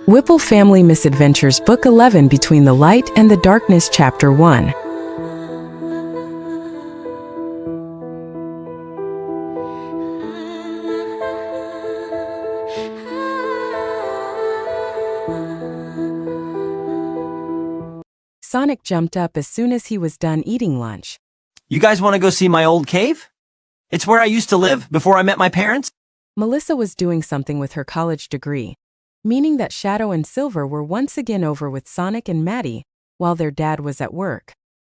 Whipple Family Misadventures Book 11 Between the Light and the Darkness Chapter 1. Sonic jumped up as soon as he was done eating lunch. You guys want to go see my old cave? It's where I used to live before I met my parents. Melissa was doing something with her college degree, meaning that Shadow and Silver were once again over with Sonic and Maddie, while their dad was at work.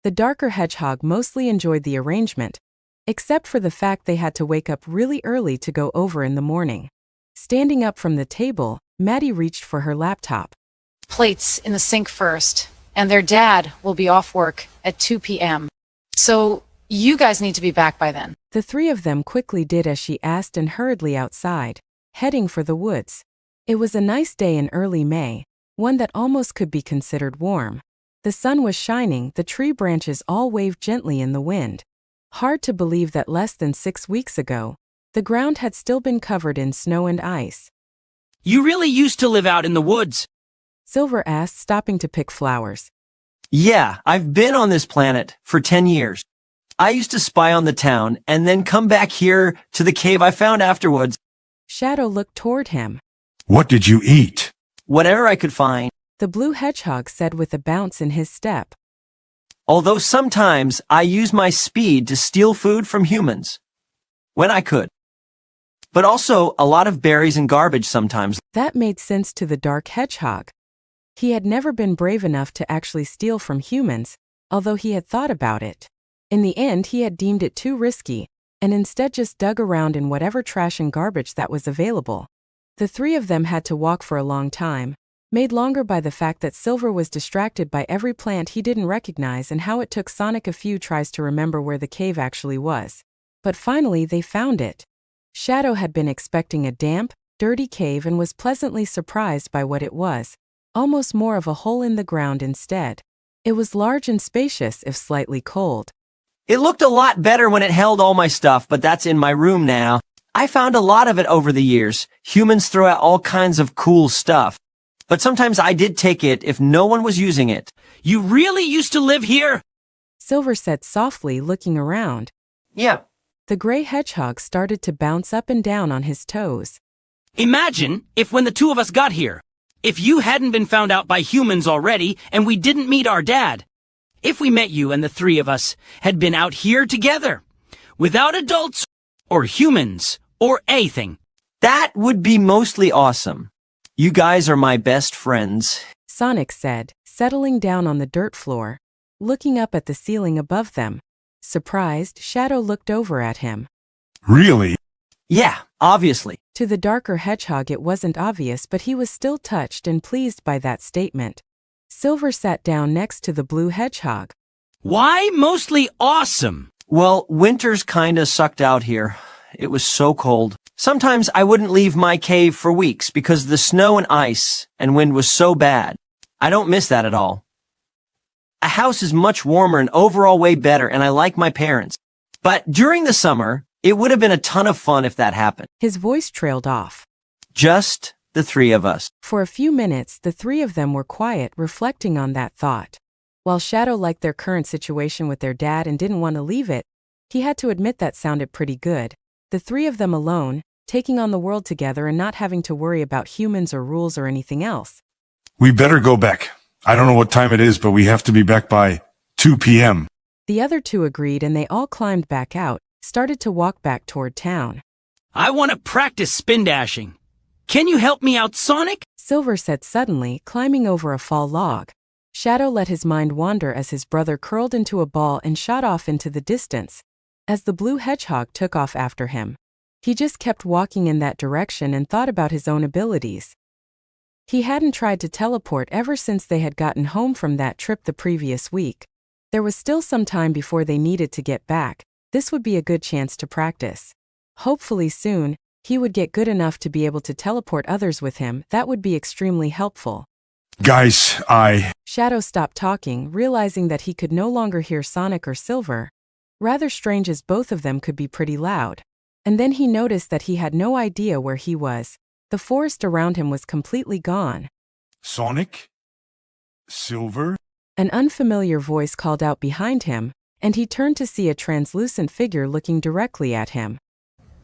The darker hedgehog mostly enjoyed the arrangement, except for the fact they had to wake up really early to go over in the morning. Standing up from the table, Maddie reached for her laptop. Plates in the sink first, and their dad will be off work at 2 p.m. So you guys need to be back by then. The three of them quickly did as she asked and hurriedly outside, heading for the woods. It was a nice day in early May, one that almost could be considered warm. The sun was shining, the tree branches all waved gently in the wind. Hard to believe that less than 6 weeks ago, the ground had still been covered in snow and ice. You really used to live out in the woods? Silver asked, stopping to pick flowers. Yeah, I've been on this planet for 10 years. I used to spy on the town and then come back here to the cave I found afterwards. Shadow looked toward him. What did you eat? Whatever I could find. The blue hedgehog said with a bounce in his step. Although sometimes I use my speed to steal food from humans. When I could. But also a lot of berries and garbage sometimes. That made sense to the dark hedgehog. He had never been brave enough to actually steal from humans, although he had thought about it. In the end, he had deemed it too risky, and instead just dug around in whatever trash and garbage that was available. The three of them had to walk for a long time, made longer by the fact that Silver was distracted by every plant he didn't recognize and how it took Sonic a few tries to remember where the cave actually was. But finally they found it. Shadow had been expecting a damp, dirty cave and was pleasantly surprised by what it was, almost more of a hole in the ground instead. It was large and spacious, if slightly cold. It looked a lot better when it held all my stuff, but that's in my room now. I found a lot of it over the years. Humans throw out all kinds of cool stuff. But sometimes I did take it if no one was using it. You really used to live here? Silver said softly, looking around. Yeah. The gray hedgehog started to bounce up and down on his toes. Imagine if when the two of us got here, if you hadn't been found out by humans already and we didn't meet our dad. If we met you and the three of us had been out here together, without adults or humans or anything. That would be mostly awesome. You guys are my best friends, Sonic said, settling down on the dirt floor, looking up at the ceiling above them. Surprised, Shadow looked over at him. Really? Yeah, obviously. To the darker hedgehog it wasn't obvious, but he was still touched and pleased by that statement. Silver sat down next to the blue hedgehog. Why mostly awesome? Well, winters kinda sucked out here. It was so cold. Sometimes I wouldn't leave my cave for weeks because the snow and ice and wind was so bad. I don't miss that at all. A house is much warmer and overall way better, and I like my parents. But during the summer, it would have been a ton of fun if that happened. His voice trailed off. Just the three of us. For a few minutes, the three of them were quiet, reflecting on that thought. While Shadow liked their current situation with their dad and didn't want to leave it, he had to admit that sounded pretty good. The three of them alone, taking on the world together and not having to worry about humans or rules or anything else. We better go back. I don't know what time it is, but we have to be back by 2 p.m. The other two agreed and they all climbed back out, started to walk back toward town. I want to practice spin dashing. Can you help me out, Sonic? Silver said suddenly, climbing over a fall log. Shadow let his mind wander as his brother curled into a ball and shot off into the distance, as the blue hedgehog took off after him. He just kept walking in that direction and thought about his own abilities. He hadn't tried to teleport ever since they had gotten home from that trip the previous week. There was still some time before they needed to get back. This would be a good chance to practice. Hopefully soon, he would get good enough to be able to teleport others with him. That would be extremely helpful. Guys, Shadow stopped talking, realizing that he could no longer hear Sonic or Silver. Rather strange as both of them could be pretty loud. And then he noticed that he had no idea where he was. The forest around him was completely gone. Sonic? Silver? An unfamiliar voice called out behind him, and he turned to see a translucent figure looking directly at him.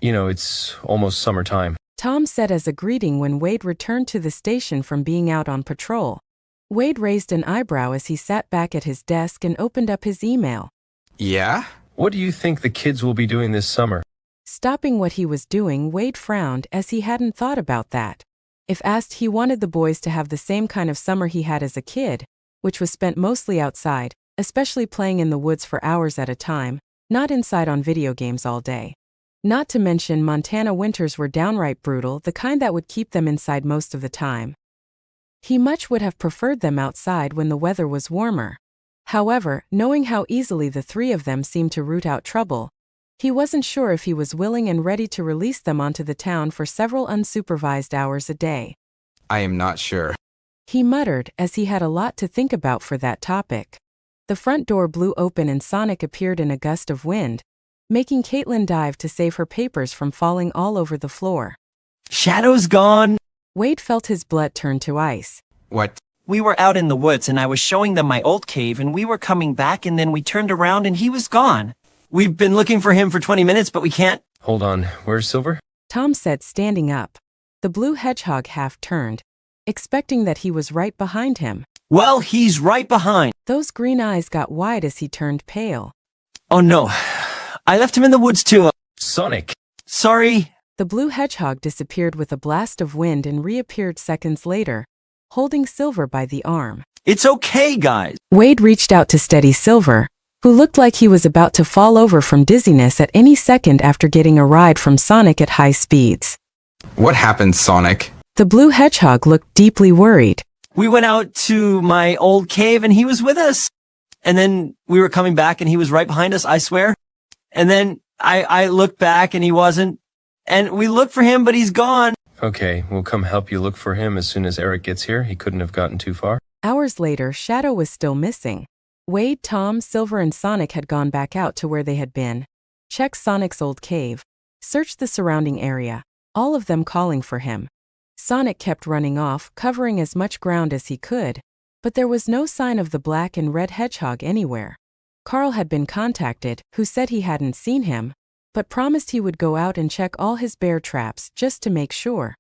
You know, it's almost summertime. Tom said as a greeting when Wade returned to the station from being out on patrol. Wade raised an eyebrow as he sat back at his desk and opened up his email. Yeah? What do you think the kids will be doing this summer? Stopping what he was doing, Wade frowned as he hadn't thought about that. If asked, he wanted the boys to have the same kind of summer he had as a kid, which was spent mostly outside, especially playing in the woods for hours at a time, not inside on video games all day. Not to mention Montana winters were downright brutal, the kind that would keep them inside most of the time. He much would have preferred them outside when the weather was warmer. However, knowing how easily the three of them seemed to root out trouble, he wasn't sure if he was willing and ready to release them onto the town for several unsupervised hours a day. I am not sure. He muttered as he had a lot to think about for that topic. The front door blew open and Sonic appeared in a gust of wind, making Caitlin dive to save her papers from falling all over the floor. Shadow's gone. Wade felt his blood turn to ice. What? We were out in the woods and I was showing them my old cave and we were coming back and then we turned around and he was gone. We've been looking for him for 20 minutes, but we can't. Hold on, where's Silver? Tom said, standing up. The blue hedgehog half turned, expecting that he was right behind him. Well, he's right behind. Those green eyes got wide as he turned pale. Oh no. I left him in the woods too. Sonic! Sorry. The blue hedgehog disappeared with a blast of wind and reappeared seconds later, holding Silver by the arm. It's okay, guys. Wade reached out to steady Silver, who looked like he was about to fall over from dizziness at any second after getting a ride from Sonic at high speeds. What happened, Sonic? The blue hedgehog looked deeply worried. We went out to my old cave and he was with us. And then we were coming back and he was right behind us, I swear. And then I looked back and he wasn't. And we looked for him, but he's gone. Okay, we'll come help you look for him as soon as Eric gets here. He couldn't have gotten too far. Hours later, Shadow was still missing. Wade, Tom, Silver, and Sonic had gone back out to where they had been, checked Sonic's old cave, searched the surrounding area, all of them calling for him. Sonic kept running off, covering as much ground as he could, but there was no sign of the black and red hedgehog anywhere. Carl had been contacted, who said he hadn't seen him, but promised he would go out and check all his bear traps just to make sure.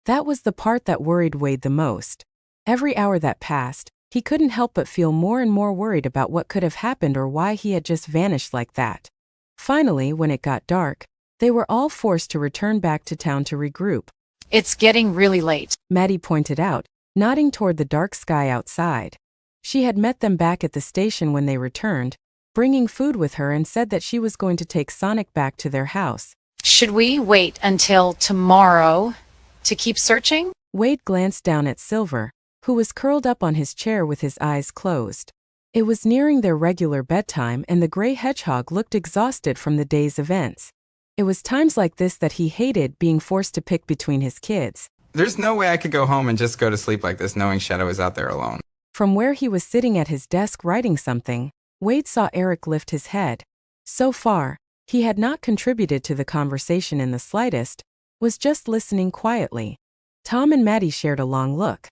That was the part that worried Wade the most. Every hour that passed, he couldn't help but feel more and more worried about what could have happened or why he had just vanished like that. Finally, when it got dark, they were all forced to return back to town to regroup. It's getting really late. Maddie pointed out, nodding toward the dark sky outside. She had met them back at the station when they returned, bringing food with her, and said that she was going to take Sonic back to their house. Should we wait until tomorrow to keep searching? Wade glanced down at Silver, who was curled up on his chair with his eyes closed. It was nearing their regular bedtime and the gray hedgehog looked exhausted from the day's events. It was times like this that he hated being forced to pick between his kids. There's no way I could go home and just go to sleep like this knowing Shadow is out there alone. From where he was sitting at his desk writing something, Wade saw Eric lift his head. So far, he had not contributed to the conversation in the slightest, was just listening quietly. Tom and Maddie shared a long look.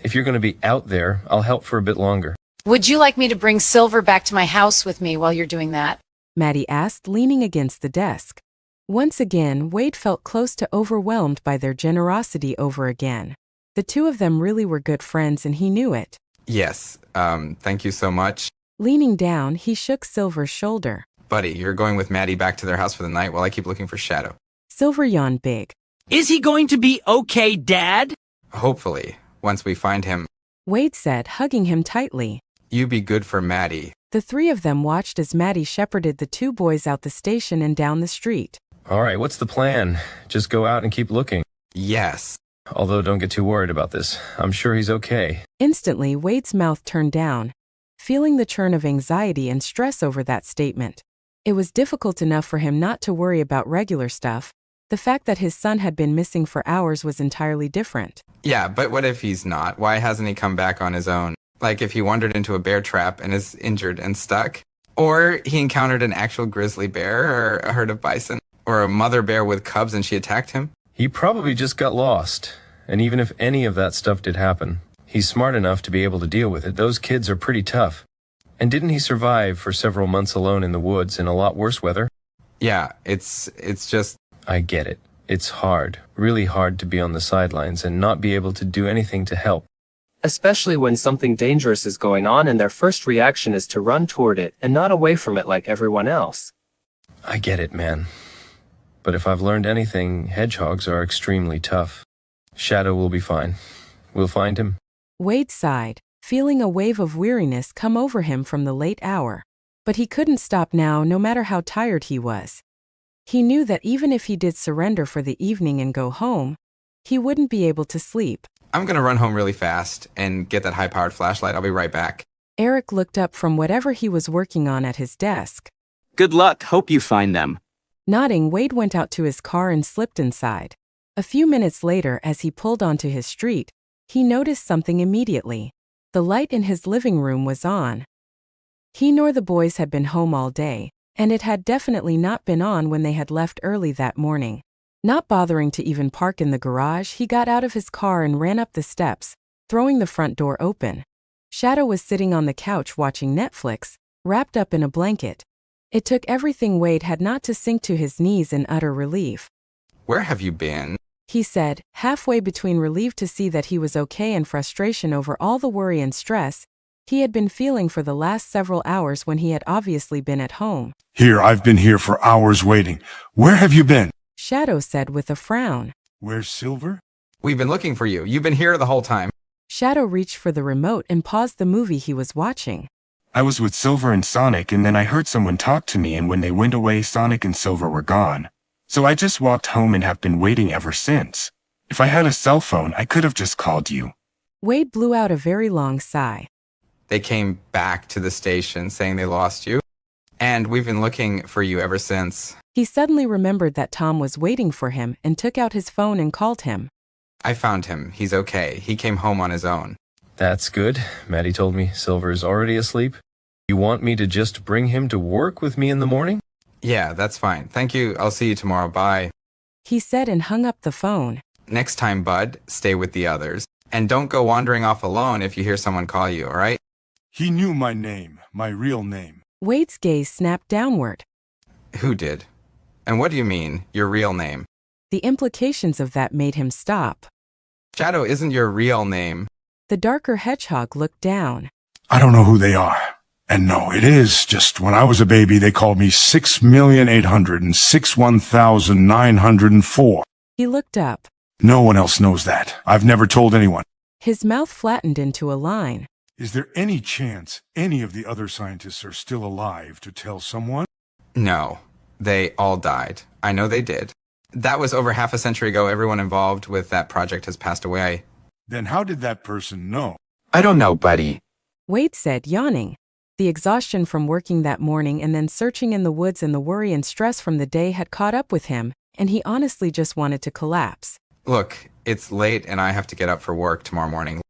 If you're going to be out there, I'll help for a bit longer. Would you like me to bring Silver back to my house with me while you're doing that? Maddie asked, leaning against the desk. Once again, Wade felt close to overwhelmed by their generosity over again. The two of them really were good friends and he knew it. Yes, thank you so much. Leaning down, he shook Silver's shoulder. Buddy, you're going with Maddie back to their house for the night while I keep looking for Shadow. Silver yawned big. Is he going to be okay, Dad? Hopefully, once we find him. Wade said, hugging him tightly. You be good for Maddie. The three of them watched as Maddie shepherded the two boys out the station and down the street. All right, what's the plan? Just go out and keep looking. Yes. Although don't get too worried about this. I'm sure he's okay. Instantly, Wade's mouth turned down, feeling the churn of anxiety and stress over that statement. It was difficult enough for him not to worry about regular stuff. The fact that his son had been missing for hours was entirely different. Yeah, but what if he's not? Why hasn't he come back on his own? Like if he wandered into a bear trap and is injured and stuck? Or he encountered an actual grizzly bear or a herd of bison? Or a mother bear with cubs and she attacked him? He probably just got lost. And even if any of that stuff did happen, He's smart enough to be able to deal with it. Those kids are pretty tough. And didn't he survive for several months alone in the woods in a lot worse weather? Yeah, it's just... I get it. It's hard, really hard to be on the sidelines and not be able to do anything to help. Especially when something dangerous is going on and their first reaction is to run toward it and not away from it like everyone else. I get it, man. But if I've learned anything, hedgehogs are extremely tough. Shadow will be fine. We'll find him. Wade sighed, feeling a wave of weariness come over him from the late hour. But he couldn't stop now, no matter how tired he was. He knew that even if he did surrender for the evening and go home, he wouldn't be able to sleep. I'm gonna run home really fast and get that high-powered flashlight. I'll be right back. Eric looked up from whatever he was working on at his desk. Good luck. Hope you find them. Nodding, Wade went out to his car and slipped inside. A few minutes later, as he pulled onto his street, he noticed something immediately. The light in his living room was on. He nor the boys had been home all day, and it had definitely not been on when they had left early that morning. Not bothering to even park in the garage, he got out of his car and ran up the steps, throwing the front door open. Shadow was sitting on the couch watching Netflix, wrapped up in a blanket. It took everything Wade had not to sink to his knees in utter relief. Where have you been? He said, halfway between relieved to see that he was okay and frustration over all the worry and stress he had been feeling for the last several hours when he had obviously been at home. Here, I've been here for hours waiting. Where have you been? Shadow said with a frown. Where's Silver? We've been looking for you. You've been here the whole time. Shadow reached for the remote and paused the movie he was watching. I was with Silver and Sonic, and then I heard someone talk to me, and when they went away, Sonic and Silver were gone. So I just walked home and have been waiting ever since. If I had a cell phone, I could have just called you. Wade blew out a very long sigh. They came back to the station saying they lost you, and we've been looking for you ever since. He suddenly remembered that Tom was waiting for him and took out his phone and called him. I found him. He's okay. He came home on his own. That's good. Maddie told me Silver is already asleep. You want me to just bring him to work with me in the morning? Yeah, that's fine. Thank you. I'll see you tomorrow. Bye. He said and hung up the phone. Next time, bud, stay with the others. And don't go wandering off alone if you hear someone call you, all right? He knew my name, my real name. Wade's gaze snapped downward. Who did? And what do you mean, your real name? The implications of that made him stop. Shadow isn't your real name. The darker hedgehog looked down. I don't know who they are. And no, it is just when I was a baby, they called me 6,861,904. He looked up. No one else knows that. I've never told anyone. His mouth flattened into a line. Is there any chance any of the other scientists are still alive to tell someone? No, they all died. I know they did. That was over half a century ago. Everyone involved with that project has passed away. Then how did that person know? I don't know, buddy. Wade said, yawning. The exhaustion from working that morning and then searching in the woods and the worry and stress from the day had caught up with him, and he honestly just wanted to collapse. Look, it's late and I have to get up for work tomorrow morning.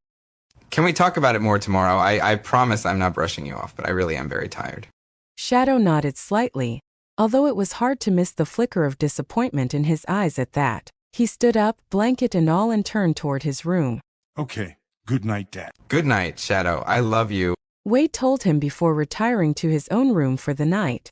Can we talk about it more tomorrow? I promise I'm not brushing you off, but I really am very tired. Shadow nodded slightly, although it was hard to miss the flicker of disappointment in his eyes at that. He stood up, blanket and all, and turned toward his room. Okay, good night, Dad. Good night, Shadow. I love you. Wade told him before retiring to his own room for the night.